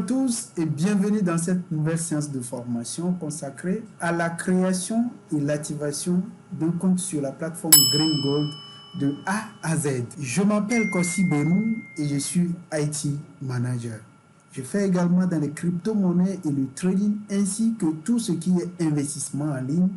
tous et bienvenue dans cette nouvelle séance de formation consacrée à la création et l'activation d'un compte sur la plateforme Green Gold de A à Z. Je m'appelle Kossi Benou et je suis IT Manager. Je fais également dans les crypto-monnaies et le trading ainsi que tout ce qui est investissement en ligne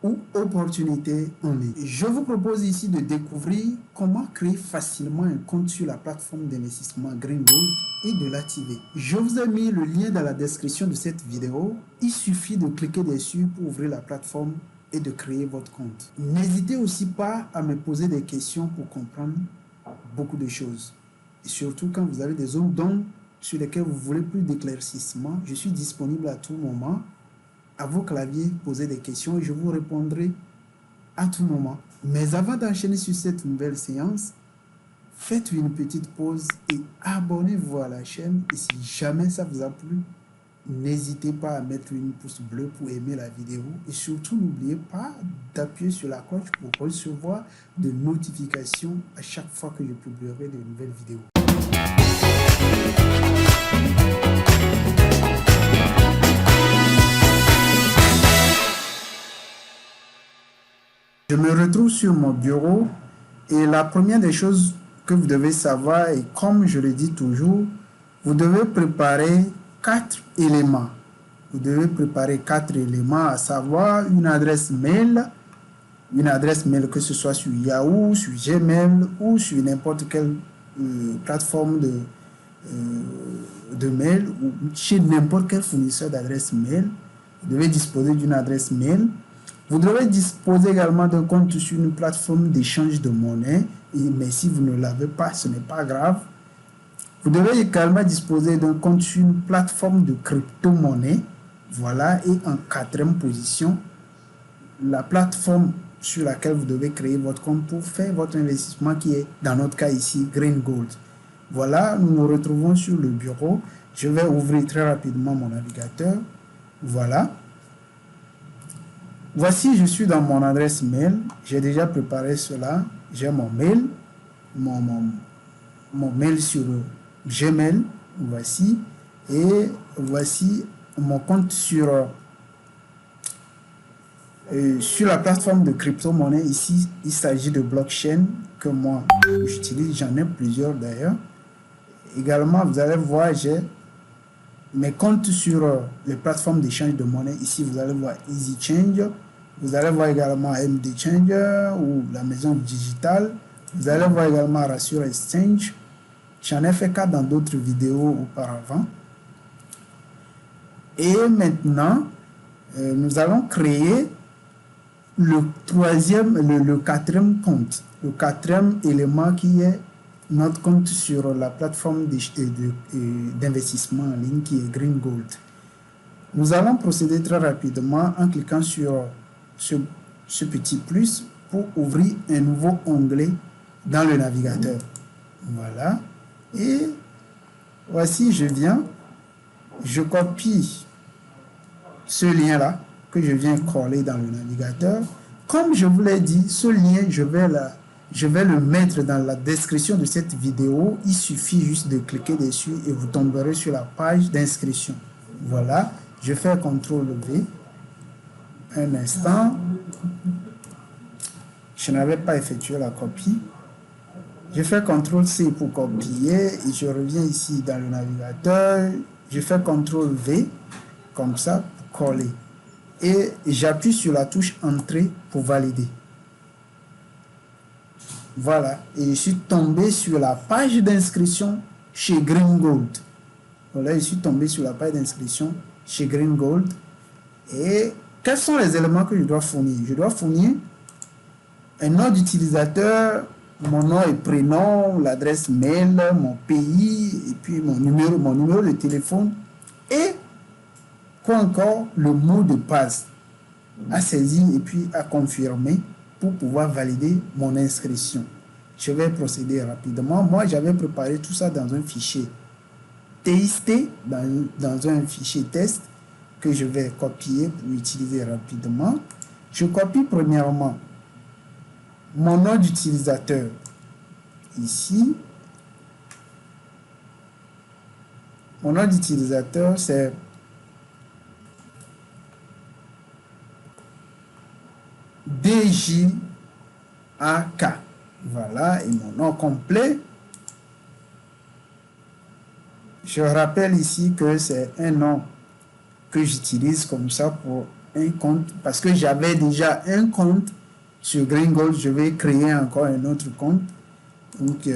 ou opportunités en ligne. Je vous propose ici de découvrir comment créer facilement un compte sur la plateforme d'investissement Greengold et de l'activer. Je vous ai mis le lien dans la description de cette vidéo. Il suffit de cliquer dessus pour ouvrir la plateforme et de créer votre compte. N'hésitez aussi pas à me poser des questions pour comprendre beaucoup de choses. Et surtout quand vous avez des zones d'ombre sur lesquelles vous voulez plus d'éclaircissement, je suis disponible à tout moment. À vos claviers, posez des questions et je vous répondrai à tout moment. Mais avant d'enchaîner sur cette nouvelle séance, faites une petite pause et abonnez-vous à la chaîne. Et si jamais ça vous a plu, n'hésitez pas à mettre une pouce bleu pour aimer la vidéo. Et surtout, n'oubliez pas d'appuyer sur la cloche pour recevoir de notifications à chaque fois que je publierai de nouvelles vidéos. Je me retrouve sur mon bureau et la première des choses que vous devez savoir, et comme je le dis toujours, vous devez préparer 4 éléments. Vous devez préparer 4 éléments, à savoir une adresse mail que ce soit sur Yahoo, sur Gmail ou sur n'importe quelle plateforme de mail ou chez n'importe quel fournisseur d'adresse mail. Vous devez disposer d'une adresse mail. Vous devez disposer également d'un compte sur une plateforme d'échange de monnaie, mais si vous ne l'avez pas, ce n'est pas grave. Vous devez également disposer d'un compte sur une plateforme de crypto-monnaie. Voilà, et en 4e position, la plateforme sur laquelle vous devez créer votre compte pour faire votre investissement qui est, dans notre cas ici, Green Gold. Voilà, nous nous retrouvons sur le bureau. Je vais ouvrir très rapidement mon navigateur. Voilà. Voici, je suis dans mon adresse mail. J'ai déjà préparé cela. J'ai mon mail, mon mail sur Gmail. Voici. Et voici mon compte sur la plateforme de crypto-monnaie. Ici, il s'agit de blockchain que moi j'utilise. J'en ai plusieurs d'ailleurs. Également, vous allez voir, j'ai mes comptes sur les plateformes d'échange de monnaie. Ici, vous allez voir Easy Change. Vous allez voir également MD Changer ou la maison digitale. Vous allez voir également Ratio Exchange. J'en ai fait 4 dans d'autres vidéos auparavant. Et maintenant, nous allons créer le 4e compte. Le 4e élément qui est notre compte sur la plateforme d'investissement en ligne qui est Green Gold. Nous allons procéder très rapidement en cliquant sur ce petit plus pour ouvrir un nouveau onglet dans le navigateur. Voilà. Et voici, je copie ce lien-là que je viens coller dans le navigateur. Comme je vous l'ai dit, ce lien, je vais le mettre dans la description de cette vidéo. Il suffit juste de cliquer dessus et vous tomberez sur la page d'inscription. Voilà. Je fais CTRL-V. Un instant. Je n'avais pas effectué la copie. Je fais CTRL-C pour copier et je reviens ici dans le navigateur. Je fais CTRL-V comme ça pour coller. Et j'appuie sur la touche Entrée pour valider. Voilà. Et je suis tombé sur la page d'inscription chez Green Gold. Voilà, je suis tombé sur la page d'inscription chez Green Gold. Et quels sont les éléments que je dois fournir? Je dois fournir un nom d'utilisateur, mon nom et prénom, l'adresse mail, mon pays, et puis mon numéro de téléphone. Et quoi encore? Le mot de passe à saisir et puis à confirmer pour pouvoir valider mon inscription. Je vais procéder rapidement. Moi, j'avais préparé tout ça dans un fichier TXT, dans un fichier test que je vais copier pour utiliser rapidement. Je copie premièrement mon nom d'utilisateur ici. Mon nom d'utilisateur, c'est DJAK. Voilà, et mon nom complet. Je rappelle ici que c'est un nom que j'utilise comme ça pour un compte, parce que j'avais déjà un compte sur Greengold, je vais créer encore un autre compte. Donc,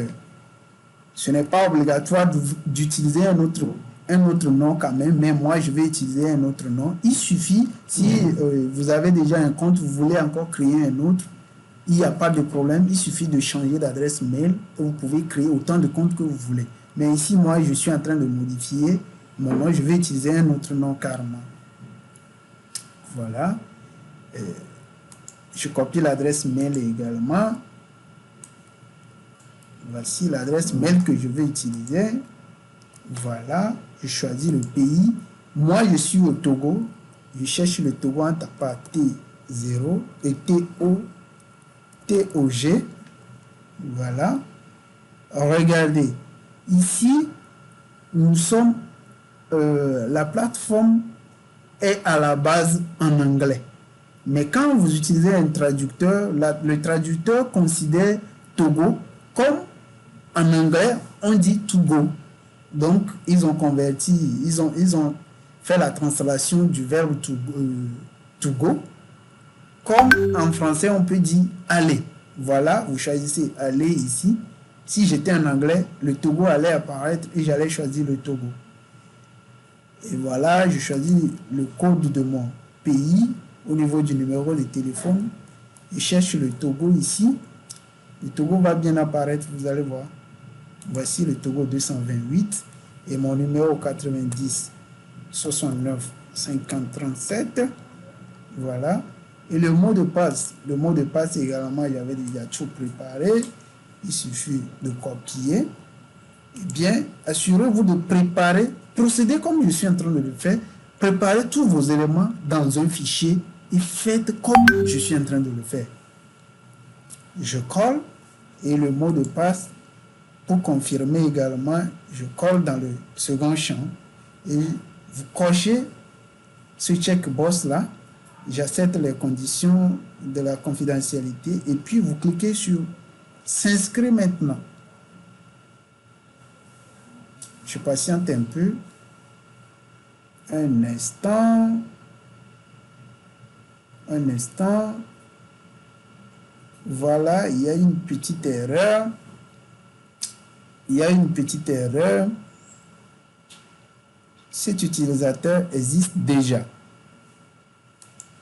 ce n'est pas obligatoire d'utiliser un autre nom quand même, mais moi, je vais utiliser un autre nom. Il suffit, si vous avez déjà un compte, vous voulez encore créer un autre, il n'y a pas de problème, il suffit de changer d'adresse mail et vous pouvez créer autant de comptes que vous voulez. Mais ici, moi, je suis en train de modifier mon nom, je vais utiliser un autre nom carrément. Voilà. Je copie l'adresse mail également. Voici l'adresse mail que je vais utiliser. Voilà. Je choisis le pays. Moi, je suis au Togo. Je cherche le Togo en tapant T0 et TOG. Voilà. Regardez. Ici, nous sommes... la plateforme est à la base en anglais. Mais quand vous utilisez un traducteur, le traducteur considère Togo comme en anglais, on dit Togo. Donc, ils ont converti, ils ont fait la translation du verbe Togo. Comme en français, on peut dire aller. Voilà, vous choisissez aller ici. Si j'étais en anglais, le Togo allait apparaître et j'allais choisir le Togo. Et voilà, je choisis le code de mon pays au niveau du numéro de téléphone. Je cherche le Togo ici. Le Togo va bien apparaître, vous allez voir. Voici le Togo 228 et mon numéro 90 69 50 37. Voilà. Et le mot de passe également, j'avais déjà tout préparé. Il suffit de copier. Eh bien, assurez-vous de préparer, procédez comme je suis en train de le faire, préparez tous vos éléments dans un fichier et faites comme je suis en train de le faire. Je colle et le mot de passe, pour confirmer également, je colle dans le second champ et vous cochez ce checkbox là, j'accepte les conditions de la confidentialité et puis vous cliquez sur s'inscrire maintenant. Je patiente un peu. Un instant. Un instant. Voilà, il y a une petite erreur. Il y a une petite erreur. Cet utilisateur existe déjà.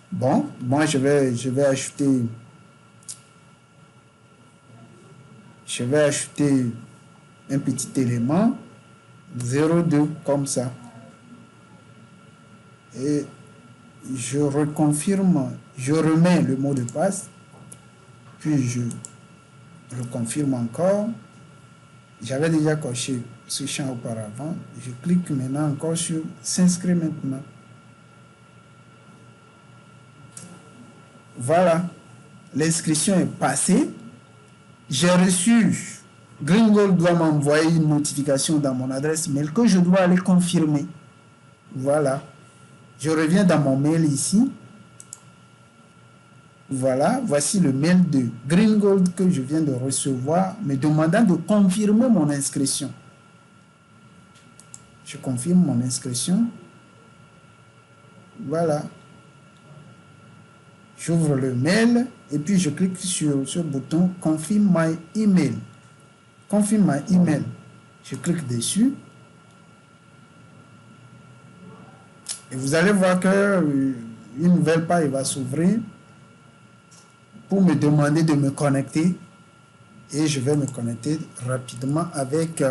Bon, moi je vais ajouter un petit élément. 02 comme ça et je reconfirme, je remets le mot de passe puis je reconfirme encore. J'avais déjà coché ce champ auparavant, je clique maintenant encore sur s'inscrire maintenant. Voilà, l'inscription est passée. J'ai reçu, Greengold doit m'envoyer une notification dans mon adresse mail que je dois aller confirmer. Voilà. Je reviens dans mon mail ici. Voilà. Voici le mail de Greengold que je viens de recevoir me demandant de confirmer mon inscription. Je confirme mon inscription. Voilà. J'ouvre le mail et puis je clique sur ce bouton Confirm my email. Confirm my email. Je clique dessus. Et vous allez voir que une nouvelle page va s'ouvrir pour me demander de me connecter. Et je vais me connecter rapidement avec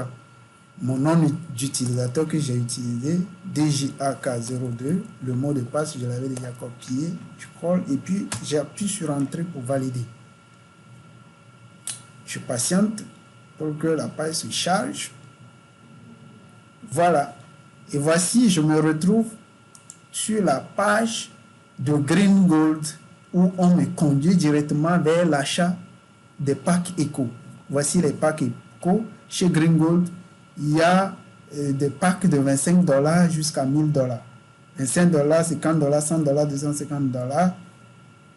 mon nom d'utilisateur que j'ai utilisé, DJAK02. Le mot de passe, je l'avais déjà copié. Je colle et puis j'appuie sur Entrée pour valider. Je patiente pour que la page se charge. Voilà. Et voici, je me retrouve sur la page de Greengold où on me conduit directement vers l'achat des packs éco. Voici les packs éco. Chez Greengold, il y a des packs de $25 jusqu'à $1000. $25, $50, $100, $250,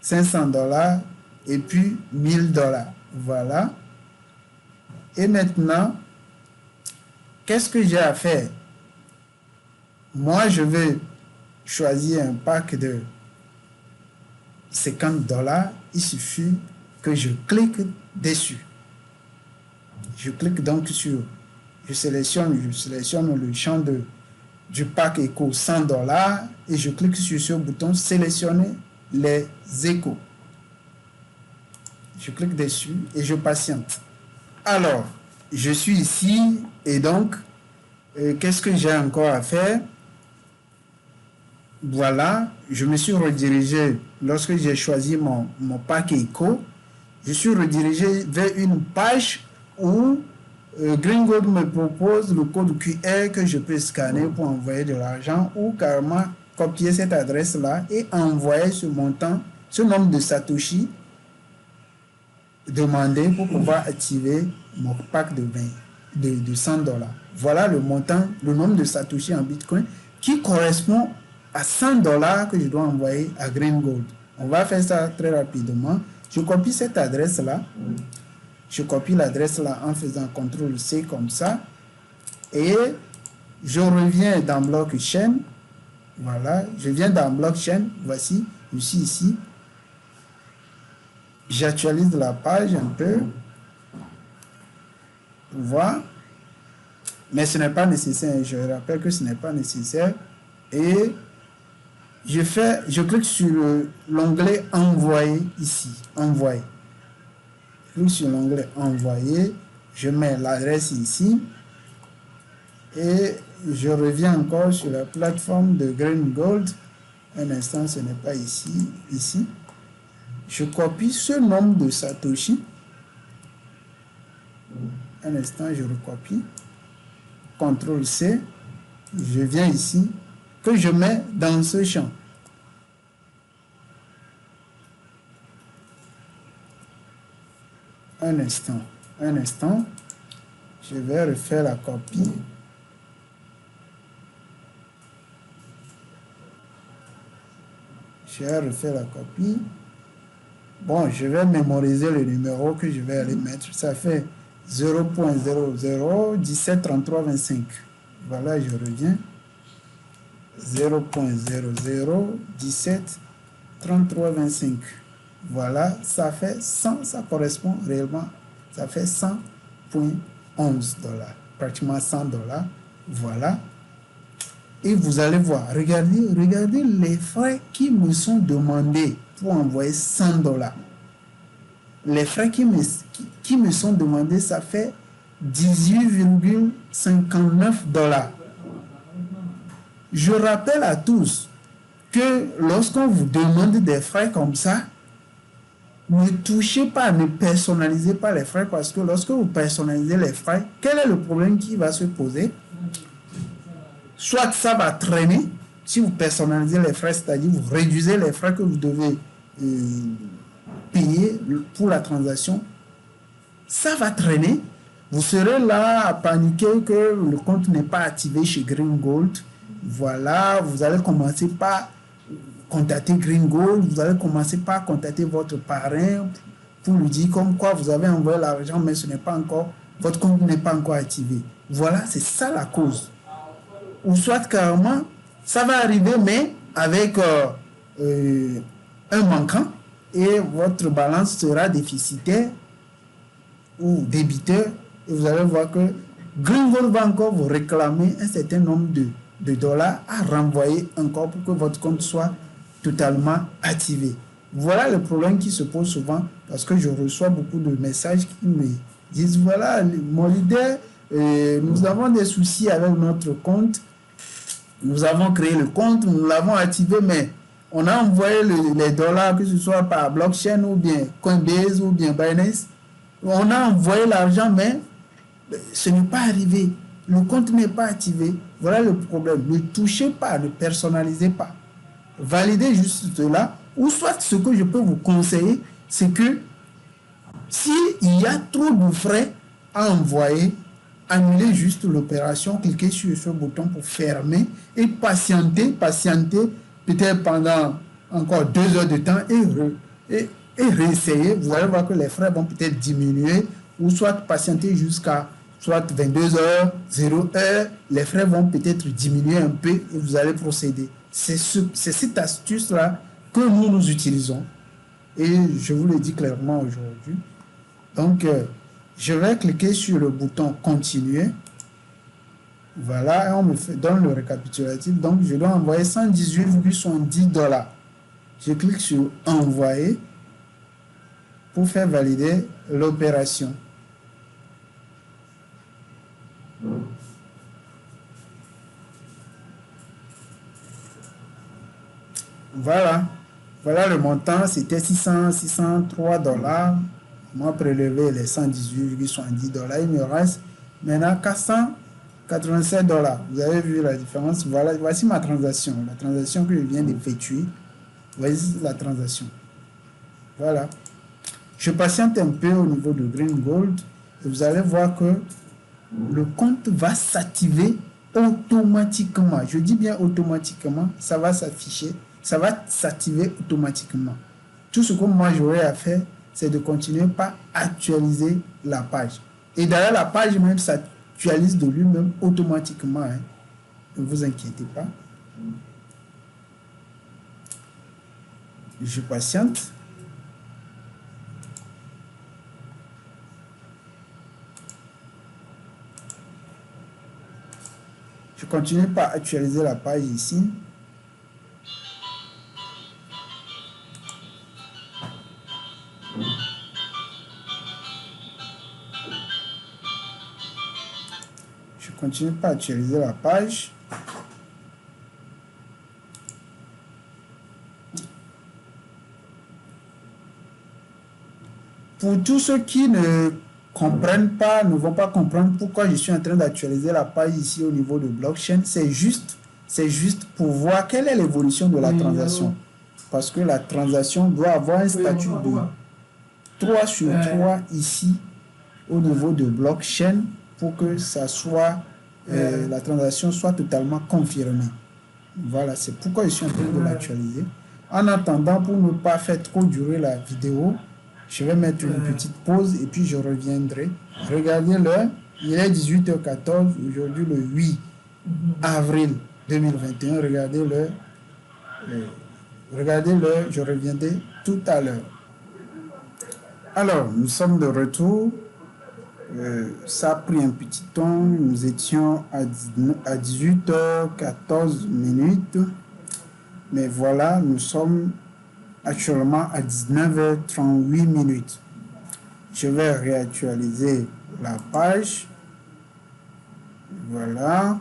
$500 et puis $1000. Voilà. Et maintenant, qu'est-ce que j'ai à faire? Moi, je vais choisir un pack de $50. Il suffit que je clique dessus. Je clique donc sur, je sélectionne le champ du pack éco $100 et je clique sur ce bouton sélectionner les échos. Je clique dessus et je patiente. Alors, je suis ici et donc, qu'est-ce que j'ai encore à faire? Voilà, je me suis redirigé, lorsque j'ai choisi mon pack éco, je suis redirigé vers une page où GreenGold me propose le code QR que je peux scanner pour envoyer de l'argent ou carrément copier cette adresse-là et envoyer ce montant, ce nombre de Satoshi demandé pour pouvoir activer mon pack de $100. Voilà le montant, le nombre de Satoshi en Bitcoin qui correspond à $100 que je dois envoyer à GreenGold. On va faire ça très rapidement. Je copie cette adresse-là. Je copie l'adresse-là en faisant CTRL-C comme ça. Et je reviens dans blockchain. Voilà, je viens dans blockchain. Voici, je suis ici. J'actualise la page un peu. Pour voir. Mais ce n'est pas nécessaire. Je rappelle que ce n'est pas nécessaire. Et je clique sur l'onglet envoyer ici. Envoyer. Je clique sur l'onglet envoyer. Je mets l'adresse ici. Et je reviens encore sur la plateforme de GreenGold. Un instant, ce n'est pas ici. Ici. Je copie ce nombre de Satoshi. Un instant, je recopie. CTRL-C. Je viens ici. Que je mets dans ce champ. Un instant. Je vais refaire la copie. Je vais refaire la copie. Bon, je vais mémoriser le numéro que je vais aller mettre. Ça fait 0.00173325. Voilà, je reviens. 0.00173325. Voilà, ça fait 100, ça correspond réellement, ça fait 100.11 $, pratiquement $100. Voilà. Et vous allez voir, regardez les frais qui me sont demandés pour envoyer $100. Les frais qui me sont demandés, ça fait 18,59 $. Je rappelle à tous que lorsqu'on vous demande des frais comme ça, ne touchez pas, ne personnalisez pas les frais, parce que lorsque vous personnalisez les frais, quel est le problème qui va se poser? Soit ça va traîner, si vous personnalisez les frais, c'est-à-dire vous réduisez les frais que vous devez payer pour la transaction, ça va traîner. Vous serez là à paniquer que le compte n'est pas activé chez GreenGold. Voilà, vous allez commencer par contacter GreenGold, vous allez commencer par contacter votre parrain pour lui dire comme quoi vous avez envoyé l'argent, mais ce n'est pas encore, votre compte n'est pas encore activé. Voilà, c'est ça la cause. Ou soit carrément, ça va arriver, mais avec un manquant, et votre balance sera déficitaire ou débiteur, et vous allez voir que GreenGold va encore vous réclamer un certain nombre de dollars à renvoyer encore pour que votre compte soit totalement activé. Voilà le problème qui se pose souvent, parce que je reçois beaucoup de messages qui me disent voilà, mon leader, nous avons des soucis avec notre compte, nous avons créé le compte, nous l'avons activé, mais on a envoyé les dollars, que ce soit par blockchain ou bien Coinbase ou bien Binance, on a envoyé l'argent, mais ce n'est pas arrivé, le compte n'est pas activé. Voilà le problème. Ne touchez pas, ne personnalisez pas. Validez juste cela. Ou soit ce que je peux vous conseiller, c'est que s'il y a trop de frais à envoyer annuler juste l'opération, cliquer sur ce bouton pour fermer et patienter peut-être pendant encore 2 heures de temps et réessayer. Vous allez voir que les frais vont peut-être diminuer ou soit patienter jusqu'à soit 22 heures, 0 heure, les frais vont peut-être diminuer un peu et vous allez procéder. C'est cette astuce-là que nous utilisons et je vous le dis clairement aujourd'hui. Donc, je vais cliquer sur le bouton continuer. Voilà, et on me donne le récapitulatif. Donc, je dois envoyer 118,70 $. Je clique sur envoyer pour faire valider l'opération. Voilà. Voilà le montant, c'était 603 $. Moi, prélevé les 118,70 $. Il me reste maintenant 487 $. Vous avez vu la différence. Voilà, voici ma transaction. La transaction que je viens d'effectuer. Voici la transaction. Voilà. Je patiente un peu au niveau de Green Gold. Et vous allez voir que le compte va s'activer automatiquement. Je dis bien automatiquement. Ça va s'afficher. Ça va s'activer automatiquement. Tout ce que moi j'aurai à faire, c'est de continuer par actualiser la page. Et d'ailleurs, la page même s'actualise de lui-même automatiquement. Hein. Ne vous inquiétez pas. Je patiente. Je continue par actualiser la page ici. Je continue par actualiser la page. Pour tous ceux qui ne comprennent pas, ne vont pas comprendre pourquoi je suis en train d'actualiser la page ici au niveau de blockchain, c'est juste pour voir quelle est l'évolution de la transaction. Parce que la transaction doit avoir un statut de 3 sur 3 ici au niveau de blockchain pour que ça soit la transaction soit totalement confirmée. Voilà, c'est pourquoi je suis en train de l'actualiser. En attendant, pour ne pas faire trop durer la vidéo, je vais mettre une petite pause et puis je reviendrai. Regardez l'heure, il est 18h14, aujourd'hui le 8 avril 2021. Regardez l'heure. Regardez l'heure, je reviendrai tout à l'heure. Alors, nous sommes de retour. Ça a pris un petit temps. Nous étions à 18h14 minutes. Mais voilà, nous sommes actuellement à 19h38 minutes. Je vais réactualiser la page. Voilà.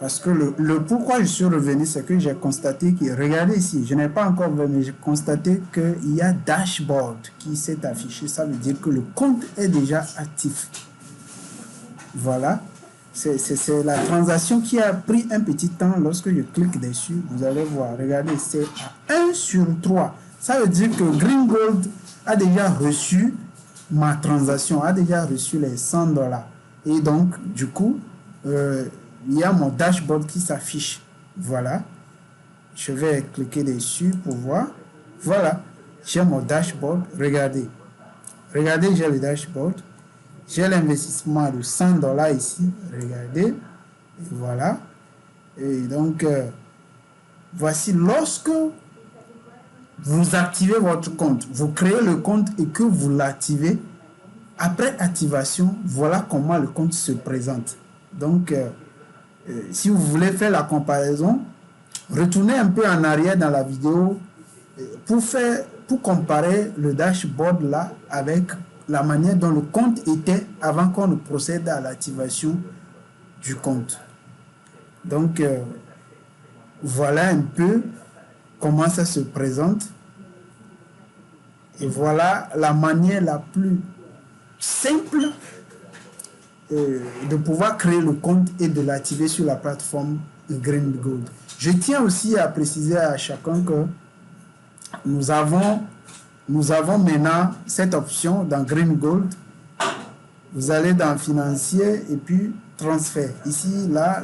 Parce que le pourquoi je suis revenu, c'est que j'ai constaté que, regardez ici, je n'ai pas encore vu, mais j'ai constaté qu'il y a dashboard qui s'est affiché. Ça veut dire que le compte est déjà actif. Voilà. C'est la transaction qui a pris un petit temps. Lorsque je clique dessus, vous allez voir, regardez, c'est à 1 sur 3. Ça veut dire que Green Gold a déjà reçu ma transaction, a déjà reçu les 100 $. Et donc, du coup, il y a mon dashboard qui s'affiche. Voilà. Je vais cliquer dessus pour voir. Voilà. J'ai mon dashboard. Regardez. Regardez, j'ai le dashboard. J'ai l'investissement de 100 $ ici. Regardez. Et voilà. Et donc, voici lorsque vous activez votre compte. Vous créez le compte et que vous l'activez. Après activation, voilà comment le compte se présente. Donc, si vous voulez faire la comparaison, retournez un peu en arrière dans la vidéo pour comparer le dashboard là avec la manière dont le compte était avant qu'on ne procède à l'activation du compte. Donc, voilà un peu comment ça se présente. Et voilà la manière la plus simple de pouvoir créer le compte et de l'activer sur la plateforme Green Gold. Je tiens aussi à préciser à chacun que nous avons maintenant cette option dans Green Gold Vous allez dans financier et puis transfert. Ici, là,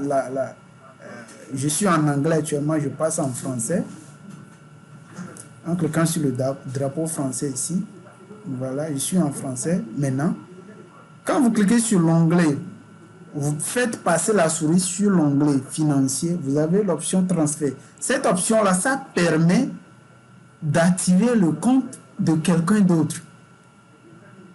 je suis en anglais actuellement, je passe en français. En cliquant sur le drapeau français ici, voilà, je suis en français maintenant. Quand vous cliquez sur l'onglet, vous faites passer la souris sur l'onglet financier, vous avez l'option transfert. Cette option-là, ça permet d'activer le compte de quelqu'un d'autre.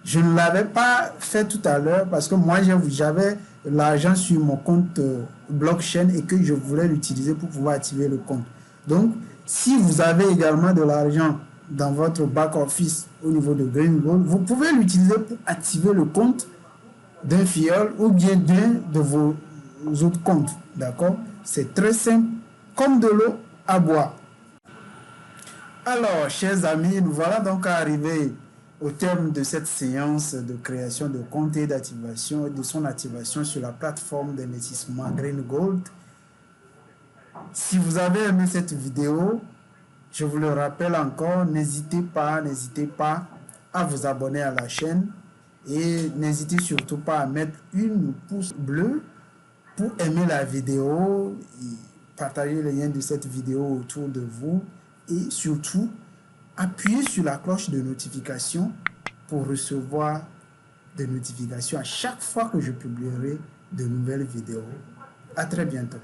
Je ne l'avais pas fait tout à l'heure parce que moi, j'avais l'argent sur mon compte blockchain et que je voulais l'utiliser pour pouvoir activer le compte. Donc, si vous avez également de l'argent dans votre back-office au niveau de Green Gold, vous pouvez l'utiliser pour activer le compte d'un filleul ou bien d'un de vos autres comptes. D'accord? C'est très simple, comme de l'eau à boire. Alors, chers amis, nous voilà donc arrivés au terme de cette séance de création de compte et d'activation et de son activation sur la plateforme d'investissement Green Gold. Si vous avez aimé cette vidéo, je vous le rappelle encore, n'hésitez pas à vous abonner à la chaîne et n'hésitez surtout pas à mettre une pouce bleu pour aimer la vidéo et partager le lien de cette vidéo autour de vous et surtout appuyez sur la cloche de notification pour recevoir des notifications à chaque fois que je publierai de nouvelles vidéos. À très bientôt.